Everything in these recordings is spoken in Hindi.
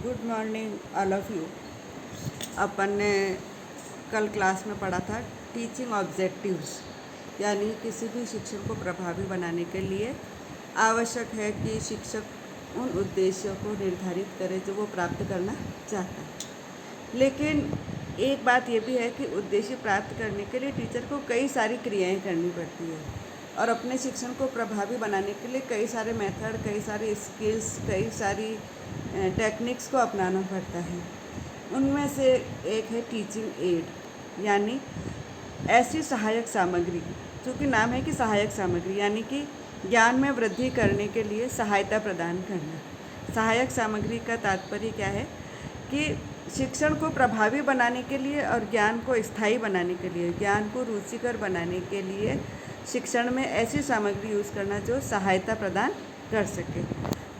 Good morning all of you. अपन ने कल क्लास में पढ़ा था टीचिंग ऑब्जेक्टिव्स, यानी किसी भी शिक्षण को प्रभावी बनाने के लिए आवश्यक है कि शिक्षक उन उद्देश्यों को निर्धारित करे जो वो प्राप्त करना चाहता है। लेकिन एक बात ये भी है कि उद्देश्य प्राप्त करने के लिए टीचर को कई सारी क्रियाएं करनी पड़ती है और अपने शिक्षण को प्रभावी बनाने के लिए कई सारे मेथड, कई सारे स्किल्स, कई सारी टेक्निक्स को अपनाना पड़ता है। उनमें से एक है टीचिंग एड, यानी ऐसी सहायक सामग्री, चूँकि नाम है कि सहायक सामग्री, यानी कि ज्ञान में वृद्धि करने के लिए सहायता प्रदान करना। सहायक सामग्री का तात्पर्य क्या है कि शिक्षण को प्रभावी बनाने के लिए और ज्ञान को स्थायी बनाने के लिए, ज्ञान को रुचिकर बनाने के लिए शिक्षण में ऐसी सामग्री यूज़ करना जो सहायता प्रदान कर सके।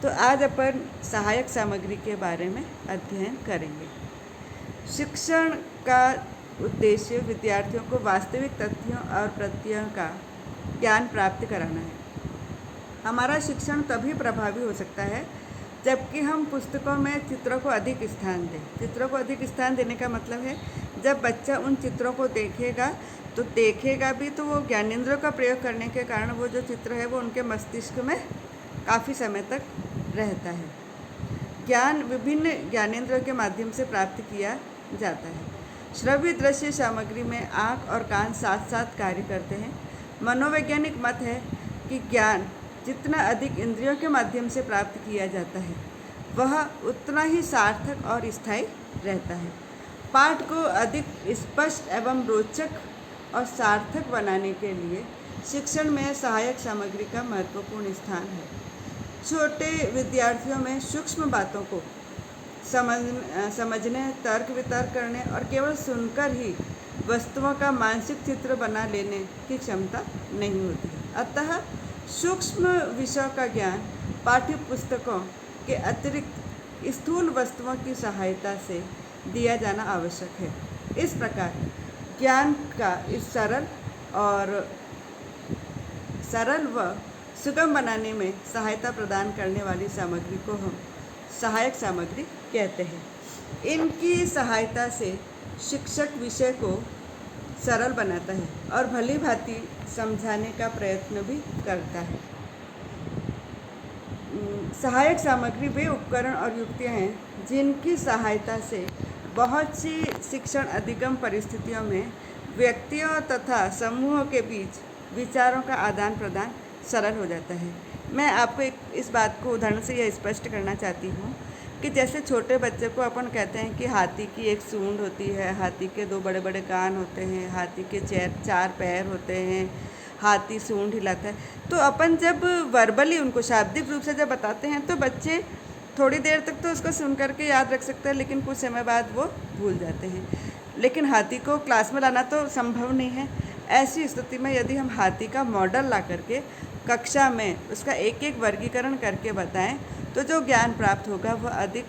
तो आज अपन सहायक सामग्री के बारे में अध्ययन करेंगे। शिक्षण का उद्देश्य विद्यार्थियों को वास्तविक तथ्यों और प्रत्ययों का ज्ञान प्राप्त कराना है। हमारा शिक्षण तभी प्रभावी हो सकता है जबकि हम पुस्तकों में चित्रों को अधिक स्थान दें। चित्रों को अधिक स्थान देने का मतलब है जब बच्चा उन चित्रों को देखेगा भी तो वो ज्ञानेंद्रियों का प्रयोग करने के कारण वो जो चित्र है वो उनके मस्तिष्क में काफ़ी समय तक रहता है। ज्ञान विभिन्न ज्ञानेंद्रियों के माध्यम से प्राप्त किया जाता है। श्रव्य दृश्य सामग्री में आँख और कान साथ साथ कार्य करते हैं। मनोवैज्ञानिक मत है कि ज्ञान जितना अधिक इंद्रियों के माध्यम से प्राप्त किया जाता है वह उतना ही सार्थक और स्थायी रहता है। पाठ को अधिक स्पष्ट एवं रोचक और सार्थक बनाने के लिए शिक्षण में सहायक सामग्री का महत्वपूर्ण स्थान है। छोटे विद्यार्थियों में सूक्ष्म बातों को समझने, तर्क वितर्क करने और केवल सुनकर ही वस्तुओं का मानसिक चित्र बना लेने की क्षमता नहीं होती। अतः सूक्ष्म विषयों का ज्ञान पाठ्य पुस्तकों के अतिरिक्त स्थूल वस्तुओं की सहायता से दिया जाना आवश्यक है। इस प्रकार ज्ञान का इस सरल व सुगम बनाने में सहायता प्रदान करने वाली सामग्री को हम सहायक सामग्री कहते हैं। इनकी सहायता से शिक्षक विषय को सरल बनाता है और भली भांति समझाने का प्रयत्न भी करता है। सहायक सामग्री वे उपकरण और युक्तियाँ हैं जिनकी सहायता से बहुत सी शिक्षण अधिगम परिस्थितियों में व्यक्तियों तथा समूहों के बीच विचारों का आदान प्रदान सरल हो जाता है। मैं आपको इस बात को उदाहरण से यह स्पष्ट करना चाहती हूँ कि जैसे छोटे बच्चे को अपन कहते हैं कि हाथी की एक सूंड होती है, हाथी के 2 बड़े बड़े कान होते हैं, हाथी के 4 पैर होते हैं, हाथी सूंड हिलाता है। तो अपन जब वर्बली उनको शाब्दिक रूप से जब बताते हैं तो बच्चे थोड़ी देर तक तो उसको सुन करके याद रख सकते हैं, लेकिन कुछ समय बाद वो भूल जाते हैं। लेकिन हाथी को क्लास में लाना तो संभव नहीं है। ऐसी स्थिति में यदि हम हाथी का मॉडल ला करके कक्षा में उसका एक एक वर्गीकरण करके बताएं तो जो ज्ञान प्राप्त होगा वह अधिक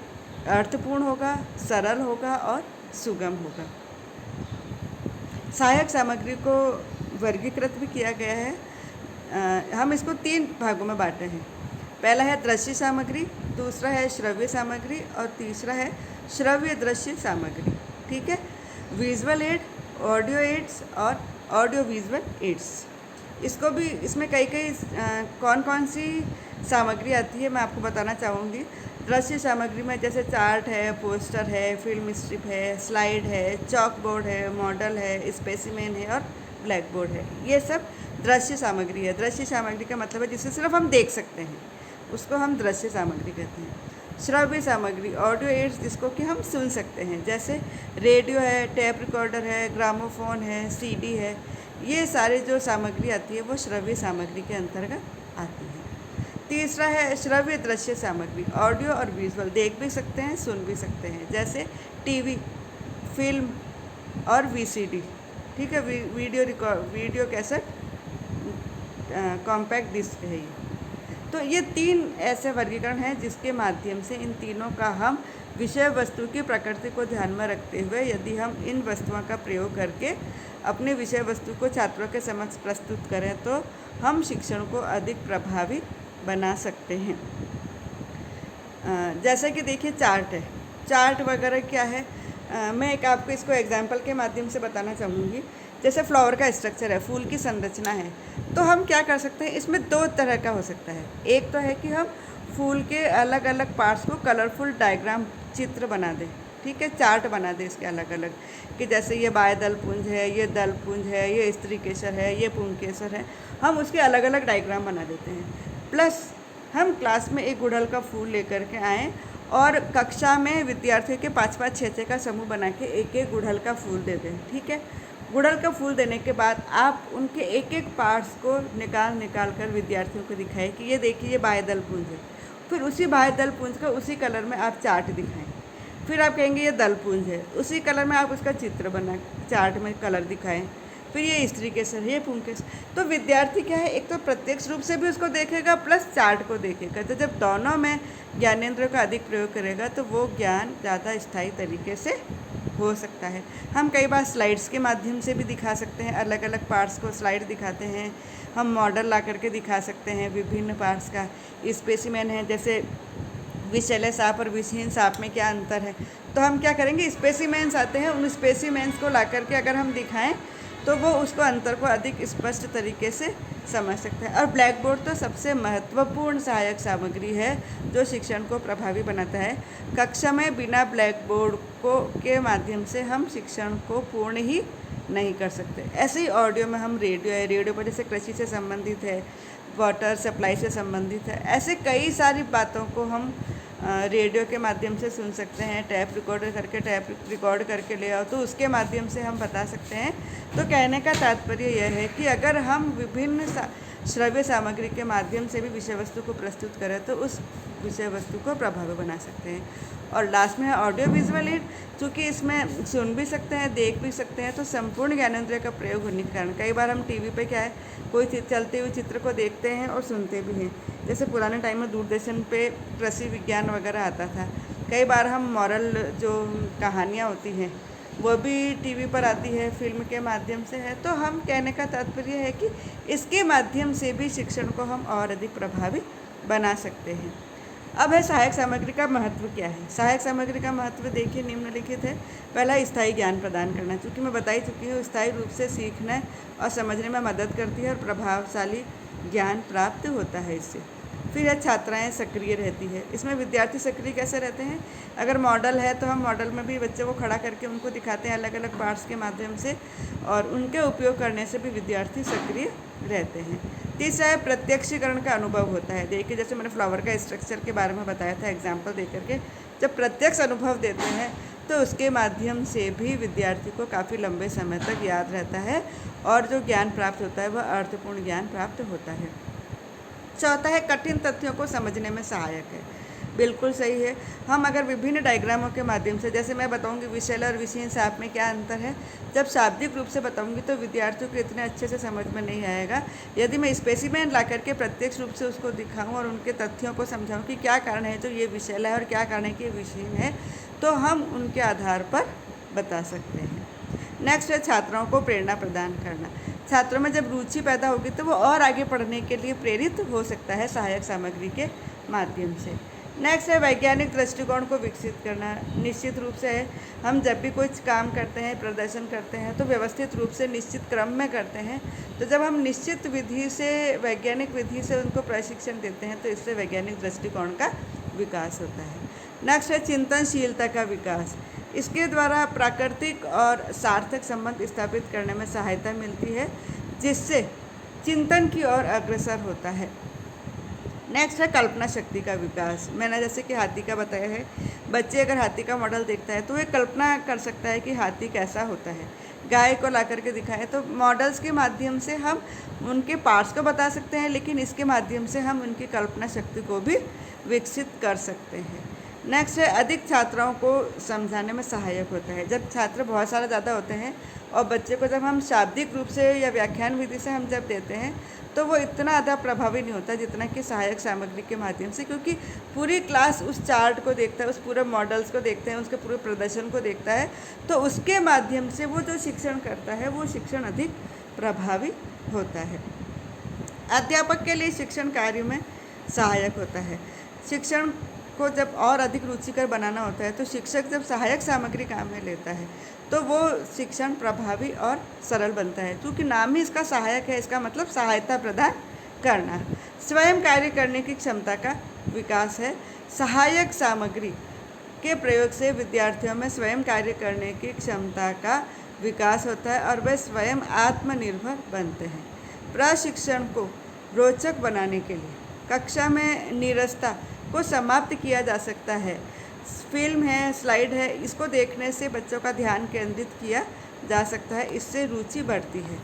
अर्थपूर्ण होगा, सरल होगा और सुगम होगा। सहायक सामग्री को वर्गीकृत भी किया गया है। हम इसको 3 भागों में बांटे हैं। पहला है दृश्य सामग्री, दूसरा है श्रव्य सामग्री और तीसरा है श्रव्य दृश्य सामग्री। ठीक है। विजुअल एड, ऑडियो एड्स और ऑडियो विजुअल एड्स। इसमें कई कौन कौन सी सामग्री आती है मैं आपको बताना चाहूँगी। दृश्य सामग्री में जैसे चार्ट है, पोस्टर है, फिल्म स्ट्रिप है, स्लाइड है, चॉक बोर्ड है, मॉडल है, स्पेसिमेन है और ब्लैक बोर्ड है। ये सब दृश्य सामग्री है। दृश्य सामग्री का मतलब है जिसे सिर्फ हम देख सकते हैं, उसको हम दृश्य सामग्री कहते हैं। श्रव्य सामग्री, ऑडियो एड्स, जिसको कि हम सुन सकते हैं, जैसे रेडियो है, टेप रिकॉर्डर है, ग्रामोफोन है, सीडी है। ये सारे जो सामग्री आती है वो श्रव्य सामग्री के अंतर्गत आती है। तीसरा है श्रव्य दृश्य सामग्री, ऑडियो और विजुअल, देख भी सकते हैं, सुन भी सकते हैं, जैसे टीवी, फिल्म और वीसीडी। ठीक है। वीडियो कैसेट, कॉम्पैक्ट डिस्क है ये। तो ये 3 ऐसे वर्गीकरण हैं जिसके माध्यम से इन तीनों का हम विषय वस्तु की प्रकृति को ध्यान में रखते हुए यदि हम इन वस्तुओं का प्रयोग करके अपने विषय वस्तु को छात्रों के समक्ष प्रस्तुत करें तो हम शिक्षण को अधिक प्रभावी बना सकते हैं। जैसे कि देखिए चार्ट है, चार्ट वगैरह क्या है, मैं एक आपको इसको एग्जाम्पल के माध्यम से बताना चाहूँगी। जैसे फ्लावर का स्ट्रक्चर है, फूल की संरचना है, तो हम क्या कर सकते हैं, इसमें दो तरह का हो सकता है। एक तो है कि हम फूल के अलग अलग पार्ट्स को कलरफुल डायग्राम चित्र बना दें, ठीक है, चार्ट बना दें इसके अलग अलग, कि जैसे ये बाह्य पुंज है, ये दल पुंज है, ये स्त्री केसर है, ये पुंकेसर है, हम उसके अलग अलग डायग्राम बना देते हैं। प्लस हम क्लास में एक गुड़हल का फूल लेकर के आएँ और कक्षा में विद्यार्थियों के 5-5 6-6 का समूह बना के एक एक गुड़हल का फूल दे दें, ठीक है। गुड़हल का फूल देने के बाद आप उनके एक एक पार्ट्स को निकाल कर विद्यार्थियों को दिखाएं कि ये देखिए ये बाह्य पुंज है। फिर उसी बाह्य पुंज का उसी कलर में आप चार्ट दिखाएं। फिर आप कहेंगे ये दल पुंज है, उसी कलर में आप उसका चित्र बना चार्ट में कलर दिखाएं। फिर ये स्त्री केसर है, ये पुंकेसर। तो विद्यार्थी क्या है, एक तो प्रत्यक्ष रूप से भी उसको देखेगा प्लस चार्ट को देखेगा। तो जब दोनों में ज्ञानेंद्र का अधिक प्रयोग करेगा तो वो ज्ञान ज़्यादा स्थायी तरीके से हो सकता है। हम कई बार स्लाइड्स के माध्यम से भी दिखा सकते हैं, अलग अलग पार्ट्स को स्लाइड दिखाते हैं। हम मॉडल ला करके दिखा सकते हैं विभिन्न पार्ट्स का। स्पेसिमेन है, जैसे विषैले सांप और विषहीन सांप में क्या अंतर है, तो हम क्या करेंगे, स्पेसिमेंस आते हैं, उन स्पेसिमेंस को ला करके अगर हम दिखाएं तो वो उसको अंतर को अधिक स्पष्ट तरीके से समझ सकते हैं। और ब्लैक बोर्ड तो सबसे महत्वपूर्ण सहायक सामग्री है जो शिक्षण को प्रभावी बनाता है। कक्षा में बिना ब्लैक बोर्ड को के माध्यम से हम शिक्षण को पूर्ण ही नहीं कर सकते। ऐसे ही ऑडियो में हम रेडियो है, रेडियो पर जैसे कृषि से संबंधित है, वाटर सप्लाई से संबंधित है, ऐसे कई सारी बातों को हम रेडियो के माध्यम से सुन सकते हैं। टैप रिकॉर्ड करके ले आओ तो उसके माध्यम से हम बता सकते हैं। तो कहने का तात्पर्य यह है कि अगर हम विभिन्न श्रव्य सामग्री के माध्यम से भी विषय वस्तु को प्रस्तुत करें तो उस विषय वस्तु को प्रभावी बना सकते हैं। और लास्ट में है ऑडियो विजुअल एड, चूँकि इसमें सुन भी सकते हैं, देख भी सकते हैं, तो संपूर्ण ज्ञानेंद्रिय का प्रयोग होने के कारण कई बार हम टीवी पे क्या है, कोई चलते हुए चित्र को देखते हैं और सुनते भी हैं। जैसे पुराने टाइम में दूरदर्शन पे कृषि विज्ञान वगैरह आता था। कई बार हम मॉरल जो कहानियाँ होती हैं वो भी टीवी पर आती है, फिल्म के माध्यम से है। तो हम कहने का तात्पर्य है कि इसके माध्यम से भी शिक्षण को हम और अधिक प्रभावी बना सकते हैं। अब है सहायक सामग्री का महत्व क्या है। सहायक सामग्री का महत्व देखिए निम्नलिखित है। पहला, स्थायी ज्ञान प्रदान करना, चूँकि मैं बता ही चुकी हूँ, स्थायी रूप से सीखने और समझने में मदद करती है और प्रभावशाली ज्ञान प्राप्त होता है इससे। फिर है छात्राएं सक्रिय रहती है। इसमें विद्यार्थी सक्रिय कैसे रहते हैं, अगर मॉडल है तो हम मॉडल में भी बच्चों को खड़ा करके उनको दिखाते हैं अलग अलग पार्ट्स के माध्यम से, और उनके उपयोग करने से भी विद्यार्थी सक्रिय रहते हैं। तीसरा है प्रत्यक्षीकरण का अनुभव होता है। देखिए जैसे मैंने फ्लावर का स्ट्रक्चर के बारे में बताया था एग्जाम्पल दे करके, जब प्रत्यक्ष अनुभव देते हैं तो उसके माध्यम से भी विद्यार्थी को काफ़ी लंबे समय तक याद रहता है और जो ज्ञान प्राप्त होता है वह अर्थपूर्ण ज्ञान प्राप्त होता है। चौथा है कठिन तथ्यों को समझने में सहायक है। बिल्कुल सही है। हम अगर विभिन्न डायग्रामों के माध्यम से, जैसे मैं बताऊंगी विषैले और विषहीन सांप में क्या अंतर है, जब शाब्दिक रूप से बताऊंगी तो विद्यार्थियों को इतने अच्छे से समझ में नहीं आएगा। यदि मैं स्पेसिमेन ला करके प्रत्यक्ष रूप से उसको दिखाऊं और उनके तथ्यों को समझाऊं कि क्या कारण है तो ये विषैला है और क्या कारण है कि ये विषहीन है, तो हम उनके आधार पर बता सकते हैं। नेक्स्ट है छात्रों को प्रेरणा प्रदान करना। छात्रों में जब रुचि पैदा होगी तो वो और आगे पढ़ने के लिए प्रेरित हो सकता है सहायक सामग्री के माध्यम से। नेक्स्ट है वैज्ञानिक दृष्टिकोण को विकसित करना। निश्चित रूप से हम जब भी कोई काम करते हैं, प्रदर्शन करते हैं, तो व्यवस्थित रूप से निश्चित क्रम में करते हैं। तो जब हम निश्चित विधि से, वैज्ञानिक विधि से उनको प्रशिक्षण देते हैं तो इससे वैज्ञानिक दृष्टिकोण का विकास होता है। नेक्स्ट है चिंतनशीलता का विकास। इसके द्वारा प्राकृतिक और सार्थक संबंध स्थापित करने में सहायता मिलती है, जिससे चिंतन की ओर अग्रसर होता है। नेक्स्ट है कल्पना शक्ति का विकास। मैंने जैसे कि हाथी का बताया है, बच्चे अगर हाथी का मॉडल देखता है तो वह कल्पना कर सकता है कि हाथी कैसा होता है। गाय को ला करके दिखाएं तो मॉडल्स के माध्यम से हम उनके पार्ट्स को बता सकते हैं, लेकिन इसके माध्यम से हम उनकी कल्पना शक्ति को भी विकसित कर सकते हैं। नेक्स्ट है अधिक छात्राओं को समझाने में सहायक होता है। जब छात्र बहुत सारे ज़्यादा होते हैं और बच्चे को जब हम शाब्दिक रूप से या व्याख्यान विधि से हम जब देते हैं तो वो इतना ज़्यादा प्रभावी नहीं होता जितना कि सहायक सामग्री के माध्यम से, क्योंकि पूरी क्लास उस चार्ट को देखता है, उस पूरे मॉडल्स को देखते हैं, उसके पूरे प्रदर्शन को देखता है, तो उसके माध्यम से वो जो शिक्षण करता है वो शिक्षण अधिक प्रभावी होता है। अध्यापक के लिए शिक्षण कार्य में सहायक होता है। शिक्षण को जब और अधिक रुचिकर बनाना होता है तो शिक्षक जब सहायक सामग्री काम में लेता है तो वो शिक्षण प्रभावी और सरल बनता है। क्योंकि नाम ही इसका सहायक है, इसका मतलब सहायता प्रदान करना। स्वयं कार्य करने की क्षमता का विकास है। सहायक सामग्री के प्रयोग से विद्यार्थियों में स्वयं कार्य करने की क्षमता का विकास होता है और वे स्वयं आत्मनिर्भर बनते हैं। प्रशिक्षण को रोचक बनाने के लिए कक्षा में नीरसता को समाप्त किया जा सकता है। फिल्म है, स्लाइड है, इसको देखने से बच्चों का ध्यान केंद्रित किया जा सकता है, इससे रुचि बढ़ती है।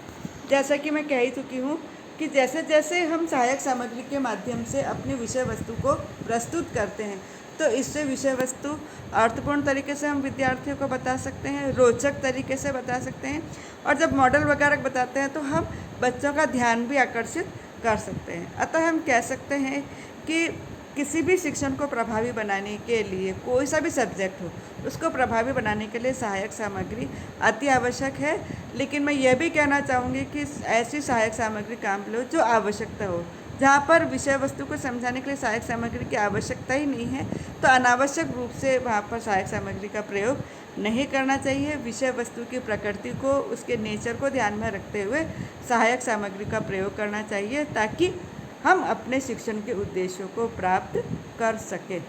जैसा कि मैं कह ही चुकी हूँ कि जैसे जैसे हम सहायक सामग्री के माध्यम से अपनी विषय वस्तु को प्रस्तुत करते हैं तो इससे विषय वस्तु अर्थपूर्ण तरीके से हम विद्यार्थियों को बता सकते हैं, रोचक तरीके से बता सकते हैं, और जब मॉडल वगैरह बताते हैं तो हम बच्चों का ध्यान भी आकर्षित कर सकते हैं। अतः हम कह सकते हैं कि किसी भी शिक्षण को प्रभावी बनाने के लिए, कोई सा भी सब्जेक्ट हो, उसको प्रभावी बनाने के लिए सहायक सामग्री अति आवश्यक है। लेकिन मैं यह भी कहना चाहूँगी कि ऐसी सहायक सामग्री काम लो जो आवश्यकता हो। जहाँ पर विषय वस्तु को समझाने के लिए सहायक सामग्री की आवश्यकता ही नहीं है तो अनावश्यक रूप से वहाँ पर सहायक सामग्री का प्रयोग नहीं करना चाहिए। विषय वस्तु की प्रकृति को, उसके नेचर को ध्यान में रखते हुए सहायक सामग्री का प्रयोग करना चाहिए ताकि हम अपने शिक्षण के उद्देश्यों को प्राप्त कर सकें।